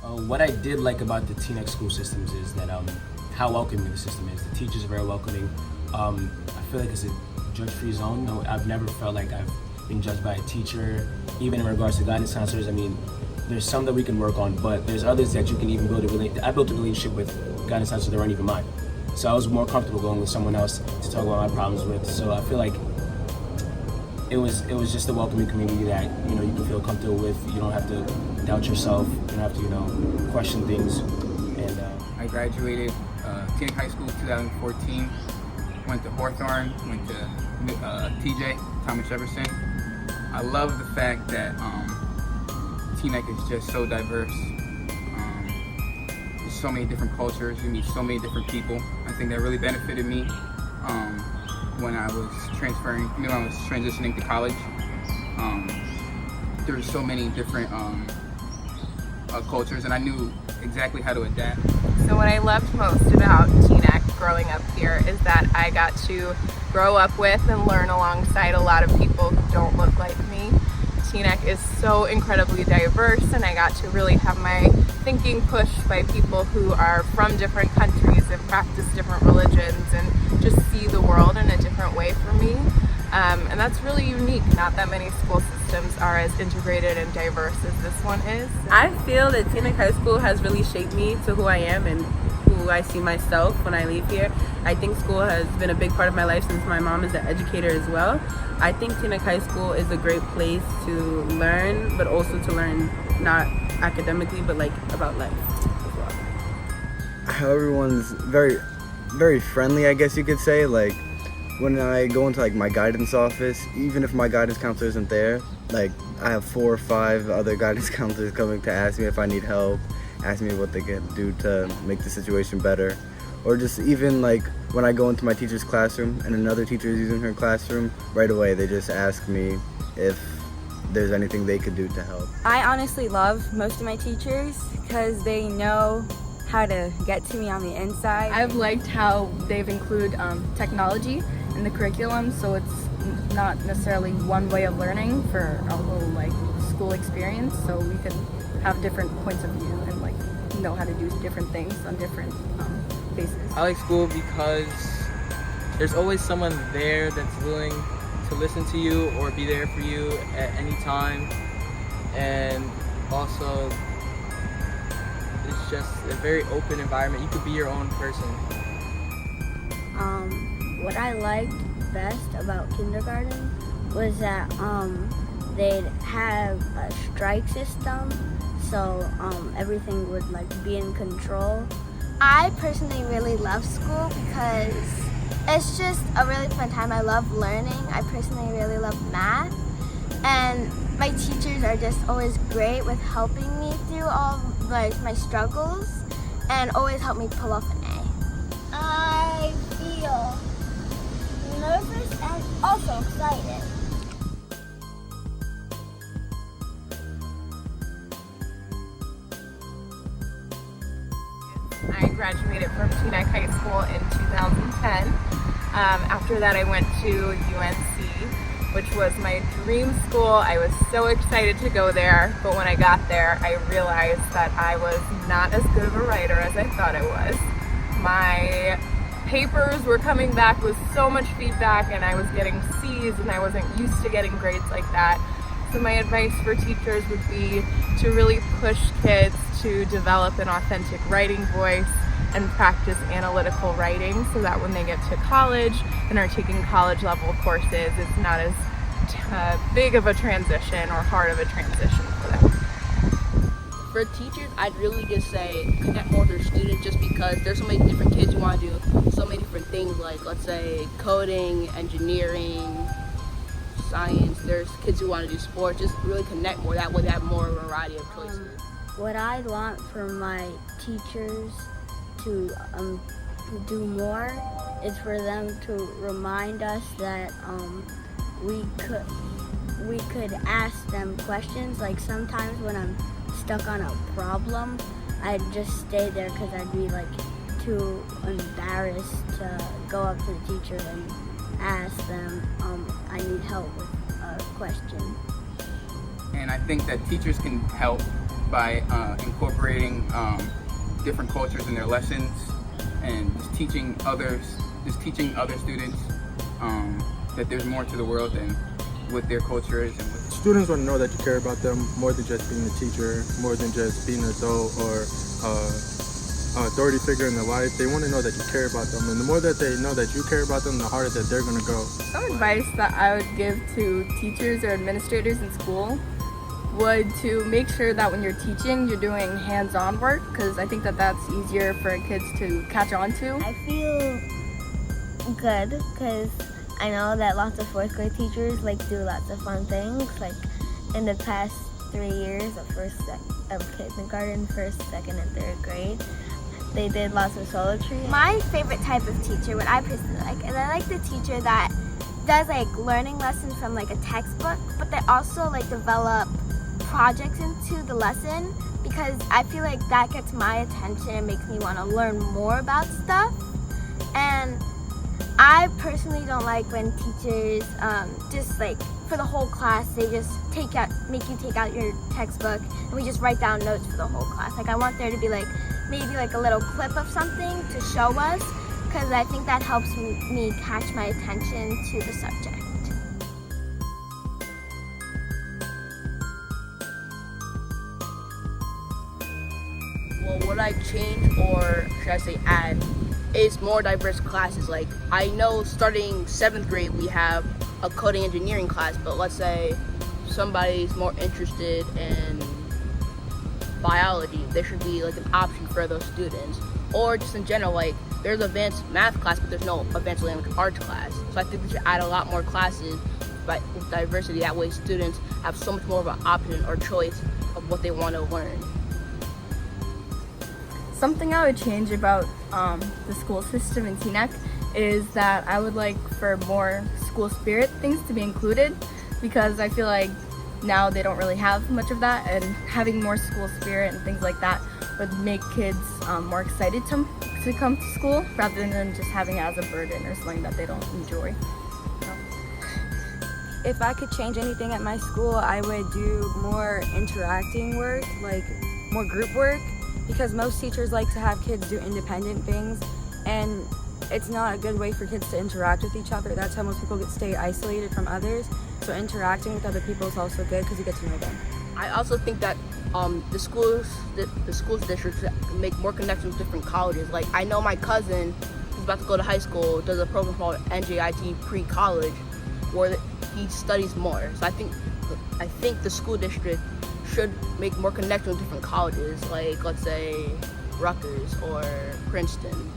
What I did like about the Teaneck school systems is that how welcoming the system is. The teachers are very welcoming. I feel like it's a judge-free zone. No, I've never felt like I've been judged by a teacher, even in regards to guidance counselors. I mean, there's some that we can work on, but there's others that you can even build a relationship. I built a relationship with guidance counselors that weren't even mine. So I was more comfortable going with someone else to talk about my problems with. So I feel like it was just a welcoming community that you can feel comfortable with. You don't have to doubt yourself. You don't have to question things. And I graduated Teaneck High School 2014. Went to Hawthorne. Went to TJ, Thomas Jefferson. I love the fact that Teaneck is just so diverse. There's so many different cultures. You meet so many different people. I think that really benefited me when I was transferring. When I was transitioning to college. There were so many different cultures, and I knew exactly how to adapt. So what I loved most about Teaneck growing up here is that I got to grow up with and learn alongside a lot of people who don't look like me. Teaneck is so incredibly diverse, and I got to really have my thinking pushed by people who are from different countries and practice different religions and just see the world in a different way for me. And that's really unique. Not that many school systems are as integrated and diverse as this one is. I feel that Teaneck High School has really shaped me to who I am and who I see myself when I leave here. I think school has been a big part of my life since my mom is an educator as well. I think Teaneck High School is a great place to learn, but also to learn not academically, but like about life as well. How everyone's very friendly, I guess you could say. Like when I go into like my guidance office, even if my guidance counselor isn't there, like I have 4 or 5 other guidance counselors coming to ask me if I need help, ask me what they can do to make the situation better. Or just even like when I go into my teacher's classroom and another teacher is using her classroom, right away they just ask me if there's anything they could do to help. I honestly love most of my teachers because they know how to get to me on the inside. I've liked how they've included technology in the curriculum, so it's not necessarily one way of learning for a whole school experience, so we can have different points of view and know how to do different things on different basis. I like school because there's always someone there that's willing to listen to you or be there for you at any time, and also it's just a very open environment. You could be your own person. What I liked best about kindergarten was that they'd have a strike system, so everything would be in control. I personally really love school because it's just a really fun time. I love learning. I personally really love math, and my teachers are just always great with helping me through all my struggles and always help me pull off an A. I feel nervous and also excited. I graduated from Teaneck High School in 2010. After that I went to UNC, which was my dream school. I was so excited to go there, but when I got there I realized that I was not as good of a writer as I thought I was. My papers were coming back with so much feedback and I was getting C's, and I wasn't used to getting grades like that. So my advice for teachers would be to really push kids to develop an authentic writing voice and practice analytical writing so that when they get to college and are taking college level courses, it's not as big of a transition or hard of a transition for them. For teachers, I'd really just say connect more with their students, just because there's so many different kids who want to do so many different things, like let's say coding, engineering, science. There's kids who want to do sports. Just really connect more. That way they have more variety of choices. What I want for my teachers to do more is for them to remind us that we could ask them questions. Like sometimes when I'm stuck on a problem, I'd just stay there because I'd be too embarrassed to go up to the teacher and ask them I need help with a question. And I think that teachers can help by incorporating different cultures in their lessons and just teaching other students that there's more to the world than what their culture is. And students want to know that you care about them more than just being a teacher, more than just being an adult or authority figure in their life. They want to know that you care about them, and the more that they know that you care about them, the harder that they're going to go. Some advice that I would give to teachers or administrators in school would to make sure that when you're teaching, you're doing hands-on work, because I think that that's easier for kids to catch on to. I feel good because I know that lots of fourth grade teachers do lots of fun things. Like in the past 3 years of kindergarten, first, second, and third grade, they did lots of solo treats. My favorite type of teacher, what I personally like, is I like the teacher that does learning lessons from a textbook, but they also develop projects into the lesson, because I feel like that gets my attention and makes me want to learn more about stuff. And I personally don't like when teachers just for the whole class, they just make you take out your textbook and we just write down notes for the whole class. I want there to be maybe a little clip of something to show us, because I think that helps me catch my attention to the subject. Well, what I change, or should I say add, is more diverse classes. I know starting 7th grade we have a coding engineering class, but let's say somebody's more interested in biology, there should be an option for those students. Or just in general, there's advanced math class, but there's no advanced language arts class. So I think we should add a lot more classes with diversity. That way students have so much more of an option or choice of what they want to learn. Something I would change about the school system in Teaneck is that I would like for more school spirit things to be included, because I feel like now they don't really have much of that, and having more school spirit and things like that would make kids more excited to come to school, rather than just having it as a burden or something that they don't enjoy. If I could change anything at my school, I would do more interacting work, more group work, because most teachers like to have kids do independent things, and it's not a good way for kids to interact with each other. That's how most people stay isolated from others. So interacting with other people is also good because you get to know them. I also think that the schools districts make more connections with different colleges. I know my cousin who's about to go to high school does a program called NJIT pre-college, where he studies more. So I think the school district should make more connections with different colleges, let's say Rutgers or Princeton.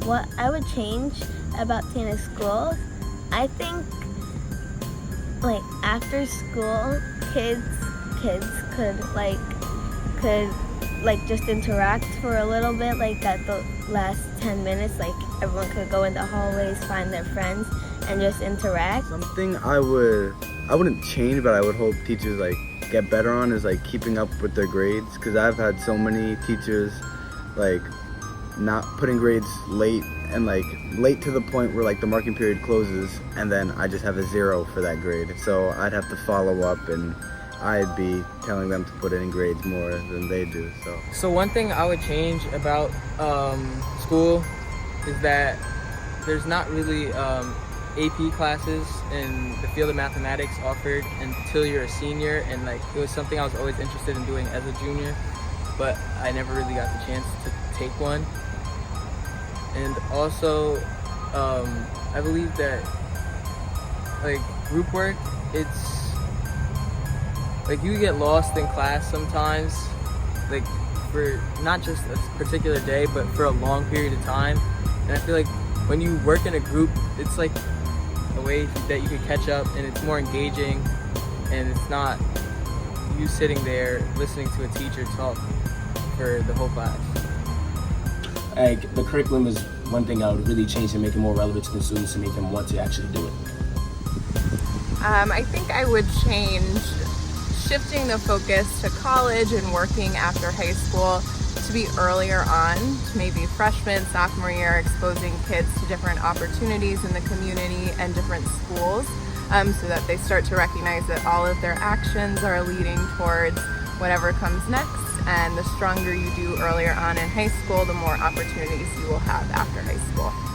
What I would change about Teaneck schools, I think after school kids could just interact for a little bit, the last 10 minutes, everyone could go in the hallways, find their friends, and just interact. Something I wouldn't change, but I would hope teachers get better on is keeping up with their grades, because I've had so many teachers not putting grades late, and late to the point where the marking period closes and then I just have a 0 for that grade. So I'd have to follow up, and I'd be telling them to put in grades more than they do. So one thing I would change about school is that there's not really AP classes in the field of mathematics offered until you're a senior, and it was something I was always interested in doing as a junior, but I never really got the chance to take one. And also I believe that group work, it's you get lost in class sometimes, for not just a particular day but for a long period of time, and I feel when you work in a group, it's a way that you can catch up, and it's more engaging, and it's not you sitting there listening to a teacher talk for the whole class. The curriculum is one thing I would really change to make it more relevant to the students, to make them want to actually do it. I think I would change shifting the focus to college and working after high school to be earlier on, to maybe freshman, sophomore year, exposing kids to different opportunities in the community and different schools, so that they start to recognize that all of their actions are leading towards whatever comes next. And the stronger you do earlier on in high school, the more opportunities you will have after high school.